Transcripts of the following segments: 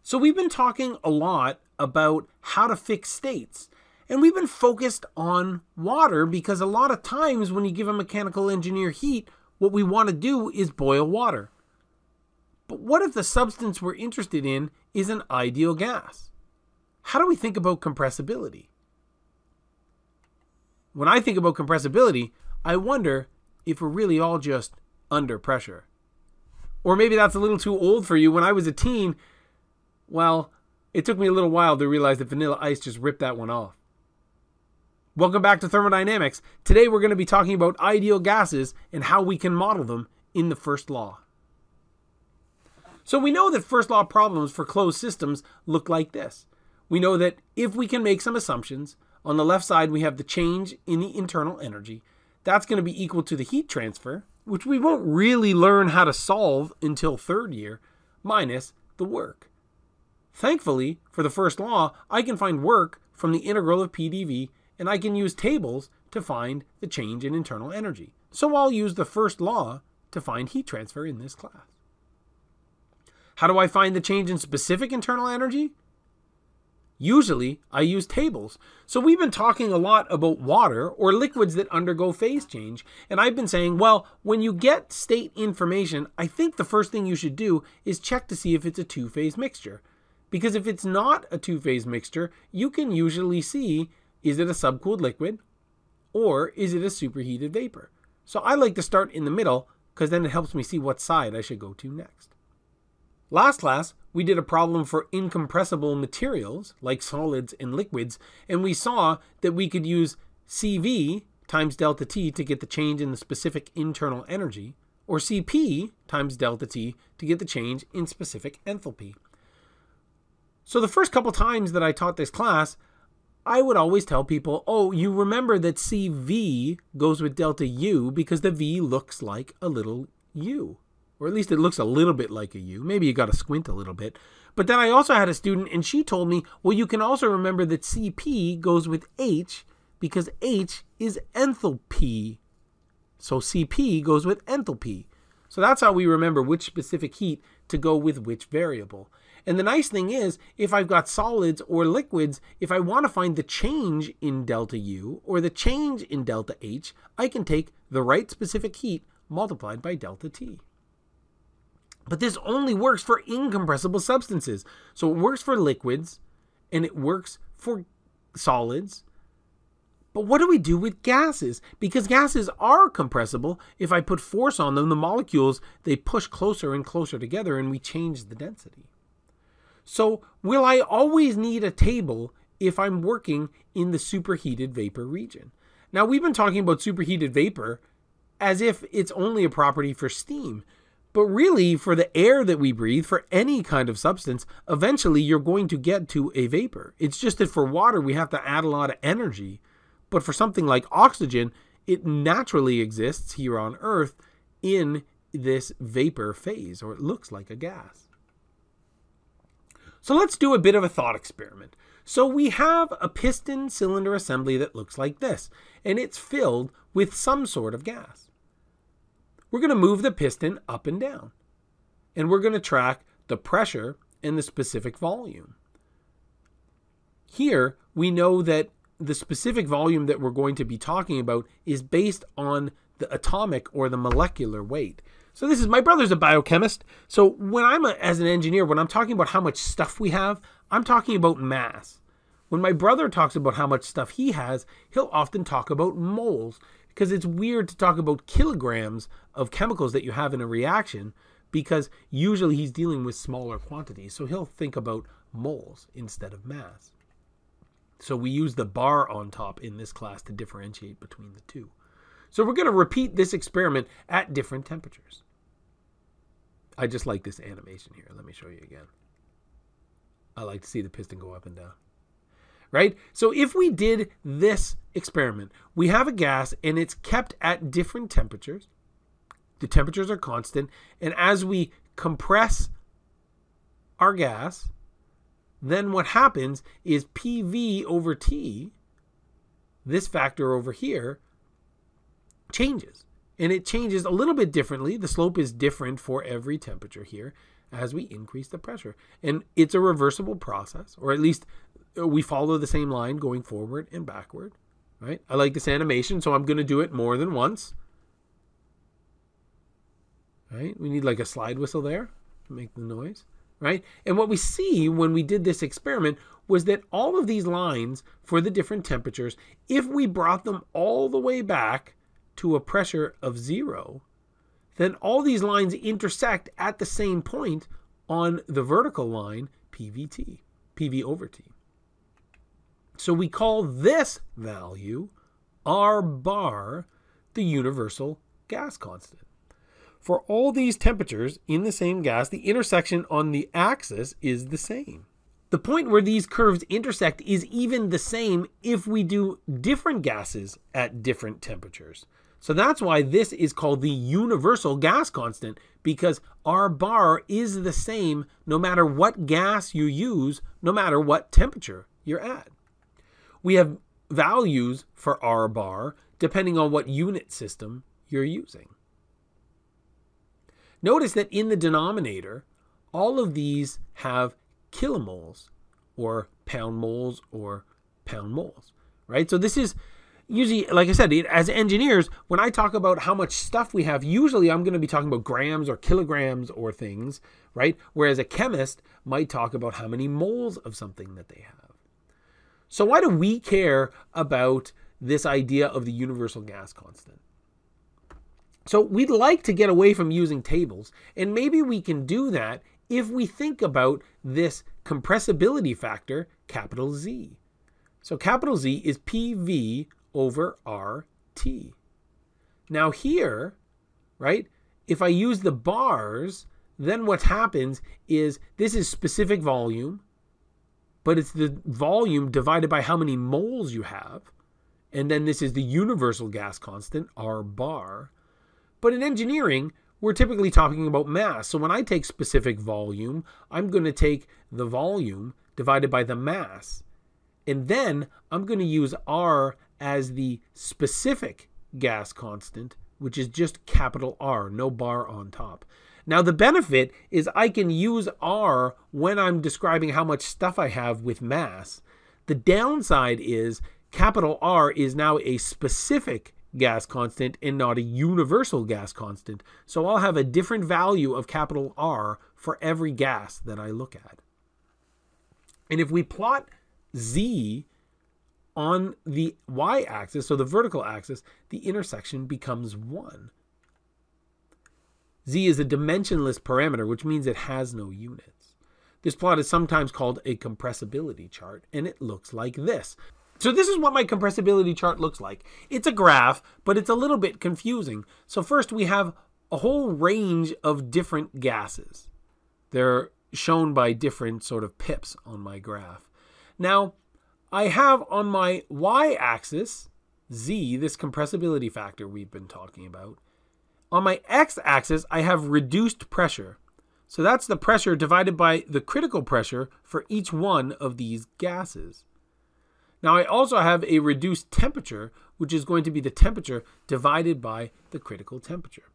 So we've been talking a lot about how to fix states, and we've been focused on water because a lot of times when you give a mechanical engineer heat, what we want to do is boil water. But what if the substance we're interested in is an ideal gas? How do we think about compressibility? When I think about compressibility, I wonder if we're really all just under pressure. Or maybe that's a little too old for you. When I was a teen, well, it took me a little while to realize that Vanilla Ice just ripped that one off. Welcome back to Thermodynamics. Today we're going to be talking about ideal gases and how we can model them in the first law. So we know that first law problems for closed systems look like this. We know that if we can make some assumptions, on the left side we have the change in the internal energy. That's going to be equal to the heat transfer, which we won't really learn how to solve until third year, minus the work. Thankfully, for the first law, I can find work from the integral of PdV, and I can use tables to find the change in internal energy. So I'll use the first law to find heat transfer in this class. How do I find the change in specific internal energy? Usually, I use tables. So we've been talking a lot about water or liquids that undergo phase change. And I've been saying, well, when you get state information, I think the first thing you should do is check to see if it's a two-phase mixture. Because if it's not a two-phase mixture, you can usually see, is it a subcooled liquid or is it a superheated vapor? So I like to start in the middle because then it helps me see what side I should go to next. Last class, we did a problem for incompressible materials like solids and liquids, and we saw that we could use CV times delta T to get the change in the specific internal energy, or CP times delta T to get the change in specific enthalpy. So the first couple times that I taught this class, I would always tell people, oh, you remember that CV goes with delta U because the V looks like a little U. Or at least it looks a little bit like a U. Maybe you got to squint a little bit. But then I also had a student and she told me, well, you can also remember that CP goes with H because H is enthalpy. So CP goes with enthalpy. So that's how we remember which specific heat to go with which variable. And the nice thing is, if I've got solids or liquids, if I want to find the change in delta U or the change in delta H, I can take the right specific heat multiplied by delta T. But this only works for incompressible substances. So it works for liquids and it works for solids. But what do we do with gases? Because gases are compressible. If I put force on them, the molecules, they push closer and closer together and we change the density. So will I always need a table if I'm working in the superheated vapor region? Now we've been talking about superheated vapor as if it's only a property for steam. But really, for the air that we breathe, for any kind of substance, eventually you're going to get to a vapor. It's just that for water, we have to add a lot of energy. But for something like oxygen, it naturally exists here on Earth in this vapor phase, or it looks like a gas. So let's do a bit of a thought experiment. So we have a piston cylinder assembly that looks like this, and it's filled with some sort of gas. We're going to move the piston up and down, and we're going to track the pressure and the specific volume. Here, we know that the specific volume that we're going to be talking about is based on the atomic or the molecular weight. So this is, my brother's a biochemist. So when as an engineer, when I'm talking about how much stuff we have, I'm talking about mass. When my brother talks about how much stuff he has, he'll often talk about moles because it's weird to talk about kilograms of chemicals that you have in a reaction because usually he's dealing with smaller quantities. So he'll think about moles instead of mass. So we use the bar on top in this class to differentiate between the two. So we're going to repeat this experiment at different temperatures. I just like this animation here. Let me show you again. I like to see the piston go up and down. Right? So if we did this experiment, we have a gas and it's kept at different temperatures. The temperatures are constant. And as we compress our gas, then what happens is PV over T, this factor over here, changes. And it changes a little bit differently. The slope is different for every temperature here. as we increase the pressure. And it's a reversible process, or at least we follow the same line going forward and backward, right? I like this animation, so I'm going to do it more than once. Right? We need like a slide whistle there to make the noise, right? And what we see when we did this experiment was that all of these lines for the different temperatures, if we brought them all the way back to a pressure of 0, then all these lines intersect at the same point on the vertical line, PVT, PV over T. So we call this value, R bar, the universal gas constant. For all these temperatures in the same gas, the intersection on the axis is the same. The point where these curves intersect is even the same if we do different gases at different temperatures. So that's why this is called the universal gas constant, because R bar is the same no matter what gas you use, no matter what temperature you're at. We have values for R bar depending on what unit system you're using. Notice that in the denominator, all of these have kilomoles or pound moles or pound moles, right? So this is usually, like I said, as engineers, when I talk about how much stuff we have, usually I'm going to be talking about grams or kilograms or things, right? Whereas a chemist might talk about how many moles of something that they have. So why do we care about this idea of the universal gas constant? So we'd like to get away from using tables, and maybe we can do that if we think about this compressibility factor, capital Z. So capital Z is PV over RT. Now here, right, if I use the bars, then what happens is this is specific volume, but it's the volume divided by how many moles you have. And then this is the universal gas constant, R bar. But in engineering, we're typically talking about mass. So when I take specific volume, I'm going to take the volume divided by the mass. And then I'm going to use R as the specific gas constant, which is just capital R, no bar on top. Now the benefit is I can use R when I'm describing how much stuff I have with mass. The downside is capital R is now a specific gas constant and not a universal gas constant. So I'll have a different value of capital R for every gas that I look at. And if we plot Z on the y-axis, so the vertical axis, the intersection becomes 1. Z is a dimensionless parameter, which means it has no units. This plot is sometimes called a compressibility chart, and it looks like this. So this is what my compressibility chart looks like. It's a graph, but it's a little bit confusing. So first we have a whole range of different gases. They're shown by different sort of pips on my graph. Now, I have on my y-axis, Z, this compressibility factor we've been talking about. On my x-axis, I have reduced pressure. So that's the pressure divided by the critical pressure for each one of these gases. Now I also have a reduced temperature, which is going to be the temperature divided by the critical temperature.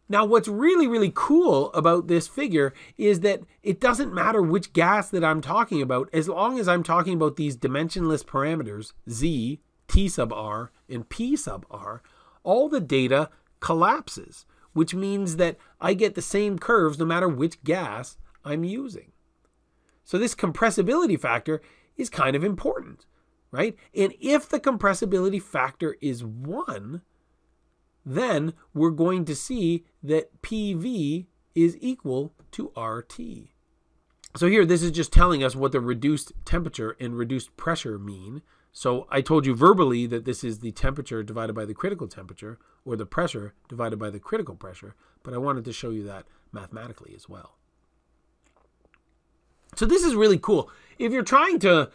Now what's really, really cool about this figure is that it doesn't matter which gas that I'm talking about, as long as I'm talking about these dimensionless parameters, Z, T sub R, and P sub R, all the data collapses, which means that I get the same curves no matter which gas I'm using. So this compressibility factor is kind of important, right? And if the compressibility factor is 1, then we're going to see that PV is equal to RT. So here, this is just telling us what the reduced temperature and reduced pressure mean. So I told you verbally that this is the temperature divided by the critical temperature, or the pressure divided by the critical pressure, but I wanted to show you that mathematically as well. So this is really cool. If you're trying to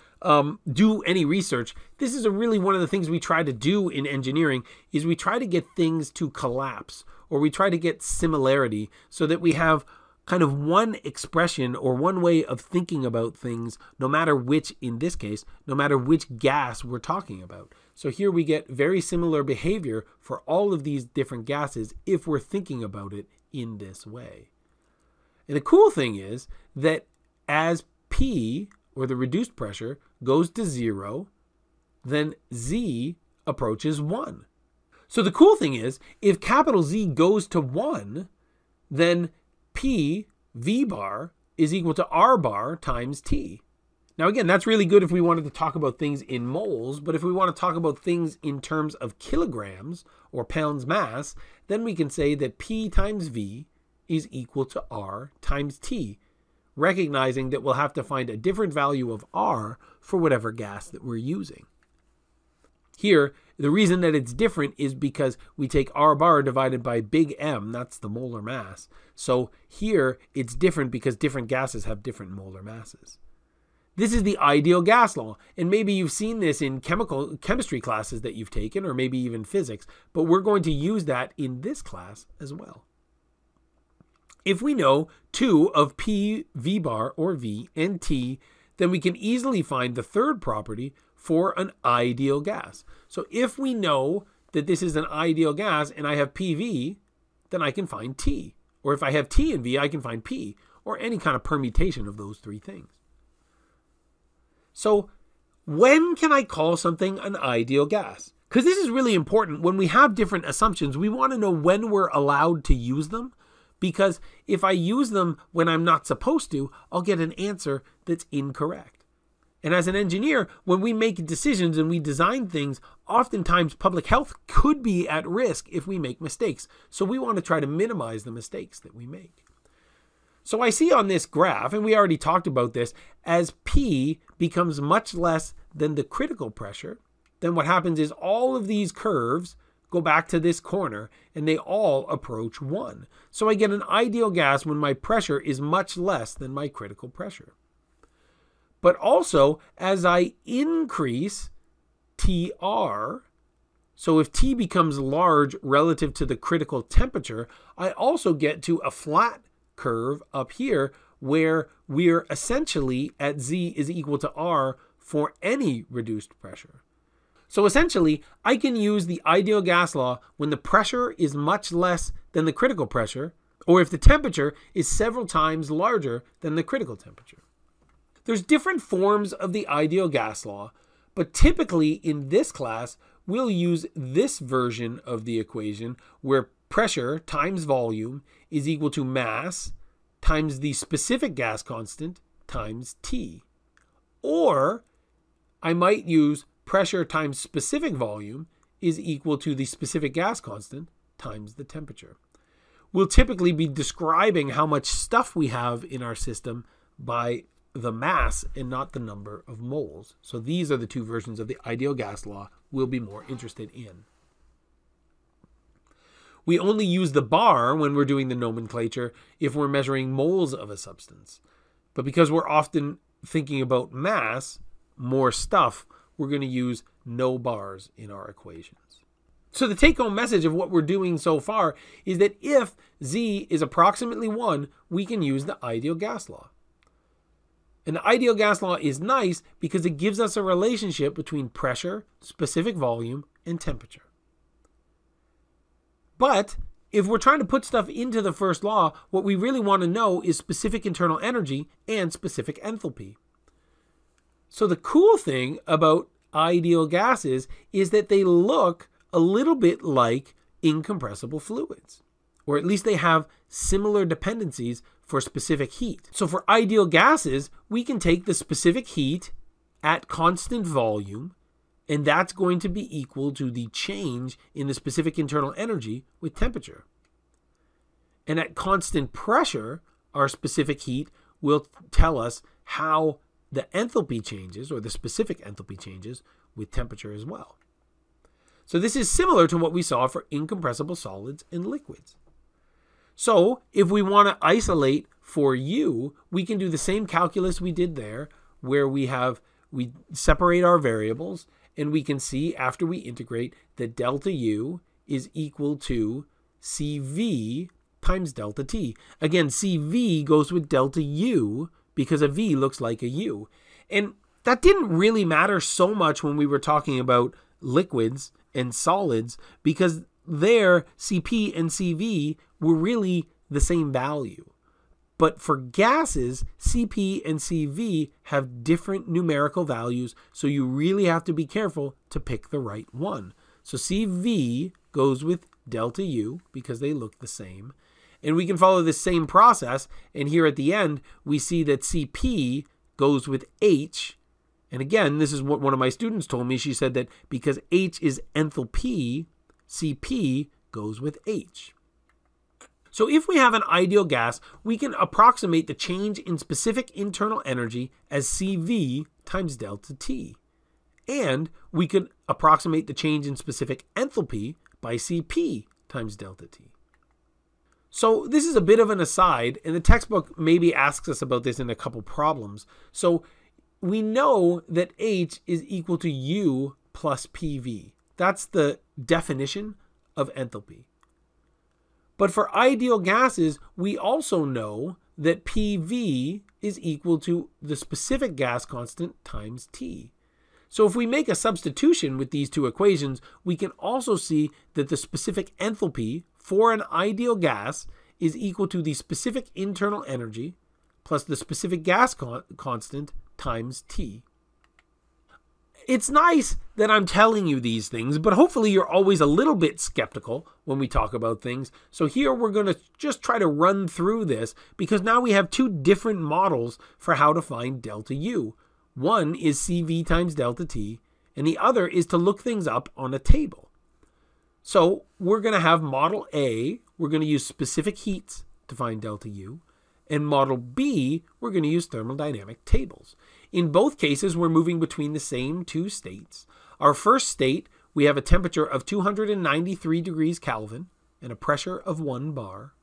do any research, this is really one of the things we try to do in engineering, is we try to get things to collapse, or we try to get similarity, so that we have kind of one expression or one way of thinking about things, no matter which, in this case, no matter which gas we're talking about. So here we get very similar behavior for all of these different gases if we're thinking about it in this way. And the cool thing is that as P, or the reduced pressure, goes to 0, then Z approaches 1. So the cool thing is, if capital Z goes to 1, then P V bar is equal to R bar times T. Now again, that's really good if we wanted to talk about things in moles, but if we want to talk about things in terms of kilograms or pounds mass, then we can say that P times V is equal to R times T, recognizing that we'll have to find a different value of R for whatever gas that we're using. Here, the reason that it's different is because we take R bar divided by big M, that's the molar mass. So here, it's different because different gases have different molar masses. This is the ideal gas law, and maybe you've seen this in chemistry classes that you've taken, or maybe even physics, but we're going to use that in this class as well. If we know 2 of P, V bar, or V, and T, then we can easily find the third property for an ideal gas. So if we know that this is an ideal gas and I have PV, then I can find T. Or if I have T and V, I can find P, or any kind of permutation of those three things. So when can I call something an ideal gas? Because this is really important. When we have different assumptions, we want to know when we're allowed to use them. Because if I use them when I'm not supposed to, I'll get an answer that's incorrect. And as an engineer, when we make decisions and we design things, oftentimes public health could be at risk if we make mistakes. So we want to try to minimize the mistakes that we make. So I see on this graph, and we already talked about this, as P becomes much less than the critical pressure, then what happens is all of these curves go back to this corner and they all approach 1. So I get an ideal gas when my pressure is much less than my critical pressure. But also, as I increase TR, so if T becomes large relative to the critical temperature, I also get to a flat curve up here where we're essentially at Z is equal to R for any reduced pressure. So essentially, I can use the ideal gas law when the pressure is much less than the critical pressure, or if the temperature is several times larger than the critical temperature. There's different forms of the ideal gas law, but typically in this class, we'll use this version of the equation where pressure times volume is equal to mass times the specific gas constant times T. Or I might use pressure times specific volume is equal to the specific gas constant times the temperature. We'll typically be describing how much stuff we have in our system by the mass and not the number of moles. So these are the two versions of the ideal gas law we'll be more interested in. We only use the bar when we're doing the nomenclature if we're measuring moles of a substance. But because we're often thinking about mass, more stuff, we're going to use no bars in our equations. So the take-home message of what we're doing so far is that if Z is approximately 1, we can use the ideal gas law. And the ideal gas law is nice because it gives us a relationship between pressure, specific volume, and temperature. But if we're trying to put stuff into the first law, what we really want to know is specific internal energy and specific enthalpy. So the cool thing about ideal gases is that they look a little bit like incompressible fluids, or at least they have similar dependencies for specific heat. So for ideal gases, we can take the specific heat at constant volume, and that's going to be equal to the change in the specific internal energy with temperature. And at constant pressure, our specific heat will tell us how the enthalpy changes, or the specific enthalpy changes, with temperature as well. So this is similar to what we saw for incompressible solids and liquids. So if we want to isolate for U, we can do the same calculus we did there, where we separate our variables, and we can see after we integrate that delta U is equal to CV times delta T. Again, CV goes with delta U because a V looks like a U. And that didn't really matter so much when we were talking about liquids and solids, because there CP and CV were really the same value. But for gases, Cp and Cv have different numerical values, so you really have to be careful to pick the right one. So Cv goes with delta U because they look the same. And we can follow this same process, and here at the end, we see that Cp goes with H. And again, this is what one of my students told me. She said that because H is enthalpy, Cp goes with H. So if we have an ideal gas, we can approximate the change in specific internal energy as Cv times delta T. And we could approximate the change in specific enthalpy by Cp times delta T. So this is a bit of an aside, and the textbook maybe asks us about this in a couple problems. So we know that H is equal to U plus PV. That's the definition of enthalpy. But for ideal gases, we also know that PV is equal to the specific gas constant times T. So if we make a substitution with these two equations, we can also see that the specific enthalpy for an ideal gas is equal to the specific internal energy plus the specific gas constant times T. It's nice that I'm telling you these things, but hopefully you're always a little bit skeptical when we talk about things. So here we're going to just try to run through this because now we have two different models for how to find delta U. One is Cv times delta T, and the other is to look things up on a table. So we're going to have model A, we're going to use specific heats to find delta U, and model B, we're going to use thermodynamic tables. In both cases, we're moving between the same two states. Our first state, we have a temperature of 293 degrees Kelvin and a pressure of 1 bar.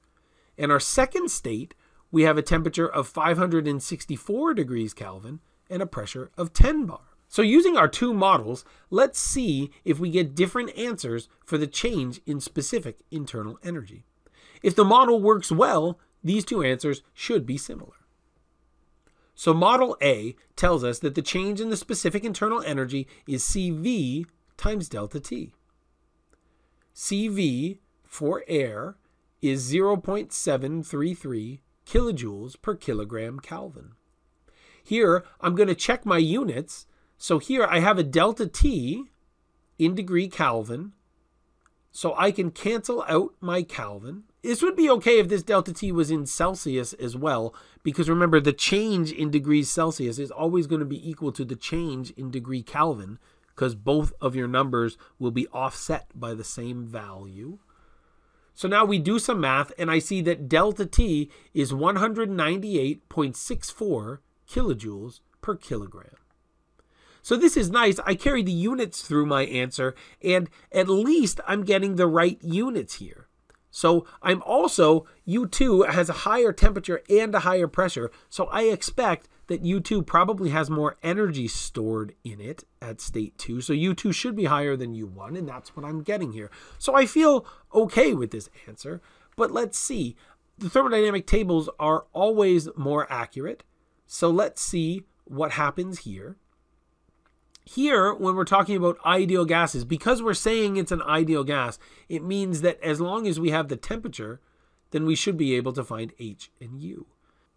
In our second state, we have a temperature of 564 degrees Kelvin and a pressure of 10 bar. So using our two models, let's see if we get different answers for the change in specific internal energy. If the model works well, these two answers should be similar. So model A tells us that the change in the specific internal energy is Cv times delta T. Cv for air is 0.733 kilojoules per kilogram Kelvin. Here, I'm going to check my units. So here I have a delta T in degree Kelvin. So I can cancel out my Kelvin. This would be okay if this delta T was in Celsius as well, because remember the change in degrees Celsius is always going to be equal to the change in degree Kelvin, because both of your numbers will be offset by the same value. So now we do some math, and I see that delta T is 198.64 kilojoules per kilogram. So this is nice. I carry the units through my answer, and at least I'm getting the right units here. So I'm also, U2 has a higher temperature and a higher pressure, so I expect that U2 probably has more energy stored in it at state 2. So U2 should be higher than U1, and that's what I'm getting here. So I feel okay with this answer, but let's see. The thermodynamic tables are always more accurate, so let's see what happens here. Here, when we're talking about ideal gases, because we're saying it's an ideal gas, it means that as long as we have the temperature, then we should be able to find H and U.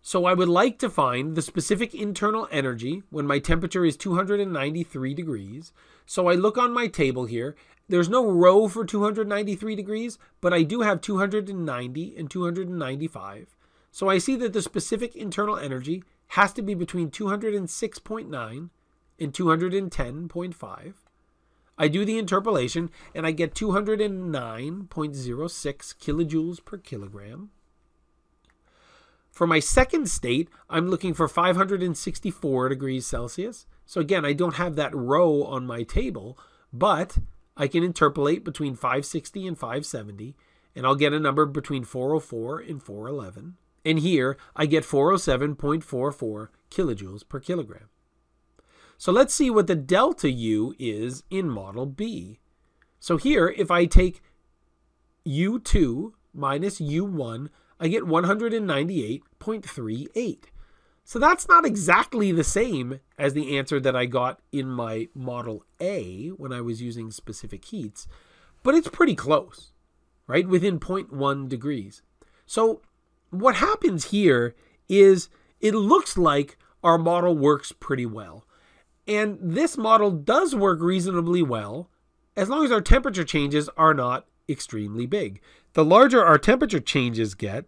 So I would like to find the specific internal energy when my temperature is 293 degrees. So I look on my table here. There's no row for 293 degrees, but I do have 290 and 295. So I see that the specific internal energy has to be between 206.9 and 210.5. I do the interpolation and I get 209.06 kilojoules per kilogram. For my second state, I'm looking for 564 degrees Celsius. So again, I don't have that row on my table, but I can interpolate between 560 and 570, and I'll get a number between 404 and 411. And here I get 407.44 kilojoules per kilogram. So let's see what the delta U is in model B. So here, if I take U2 minus U1, I get 198.38. So that's not exactly the same as the answer that I got in my model A when I was using specific heats, but it's pretty close, right? Within 0.1 degrees. So what happens here is it looks like our model works pretty well. And this model does work reasonably well as long as our temperature changes are not extremely big. The larger our temperature changes get,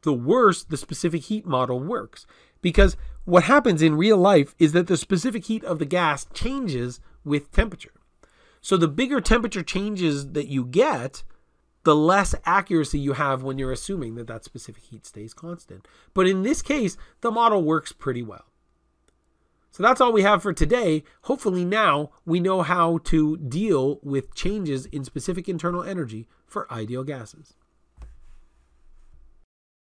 the worse the specific heat model works. Because what happens in real life is that the specific heat of the gas changes with temperature. So the bigger temperature changes that you get, the less accuracy you have when you're assuming that that specific heat stays constant. But in this case, the model works pretty well. So that's all we have for today. Hopefully now we know how to deal with changes in specific internal energy for ideal gases.